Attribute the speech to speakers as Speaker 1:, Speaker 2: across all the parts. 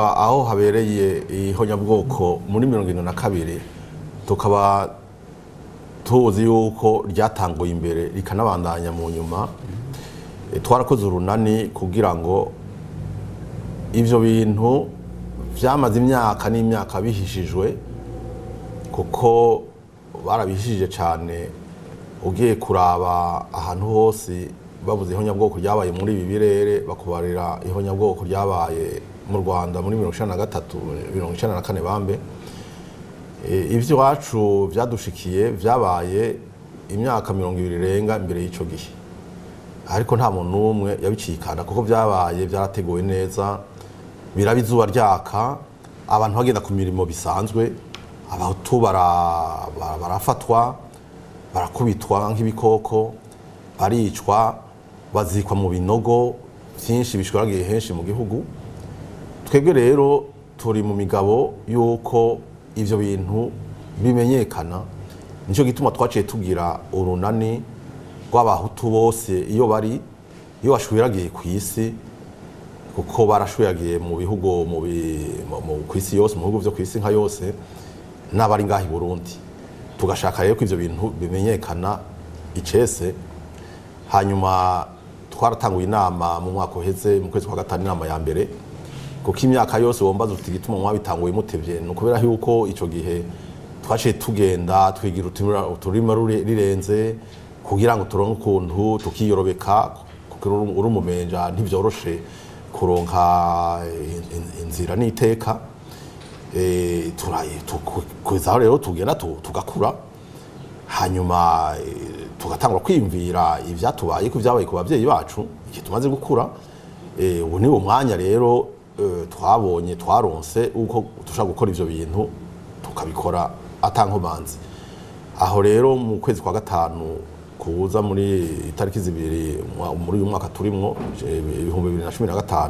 Speaker 1: aho habereye ihonyabwoko muri 1972 tukaba tuzi yuko ryatanguye imbere rikanabandanya mu nyuma, twarakoze urunani kugira ngo ivyo bintu vyamaze imyaka n'imyaka bihishijwe, kuko barabishije cyane. Ugiye kuraba ahantu hose bavuze ihonyabwoko ryabaye muri ibi birere, bakubarira ihonyabwoko ryabaye mu Rwanda muri 1993 1994 bambe. Ivyo wacu vyadushikiye vyabaye imyaka 20 irenga imbere y'ico gihe, ariko nta muntu n'umwe yabicikana kuko vyabaye vyarateguwe neza, biraba izuba ryaka, abantu bagenda ku mirimo bisanzwe, abahutu barafatwa, barakubitwa nk'ibikoko, baricwa, bazikwa mu binogo vyinshi bishwaragiye henshi mu gihugu. Twebwe rero turi mu migabo yuko ivyo bintu bimenyekana, nico gituma twaciye tugira urunani rw'abahutu bose iyo bashwiragiye ku isi, kuko barashwiragiye mu bihugu ku isi yose, mu bihugu vyo ku isi nka yose, n'abari ngaha i Burundi. Tugashaka rero ko ivyo bintu bimenyekana icese. Hanyuma twaratanguye inama mu mwaka uheze mu kwezi kwa gatanu, inama ya mbere, kuko imyaka yose wombaza uti gituma mwabitanguye mutevye, nukubera yuko ico gihe twaciye tugenda twigira uturima rirenze kugira ngo turonke ukuntu tukiyorobeka, kuko uri umumenja ntivyoroshe kuronka inzira n'iteka. Kuzaho rero tugenda tugakura, hanyuma tugatangura kwiyumvira ivyatubaye ko vyabaye ku bavyeyi bacu igihe tumaze gukura. Ubu ni umwanya rero twabonye twaronse uko dushaka gukora ivyo bintu tukabikora atankomanzi. Aho rero mu kwezi kwa gatanu kuza muri itariki zibiri muri uyu mwaka turimwo 2015,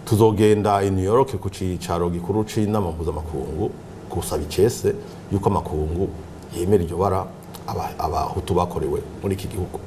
Speaker 1: tuzogenda i New York ku cicaro gikuru c'inama mpuzamakungu gusaba icese yuko amakungu yemera iryo bara abahutu bakorewe muri iki gihugu.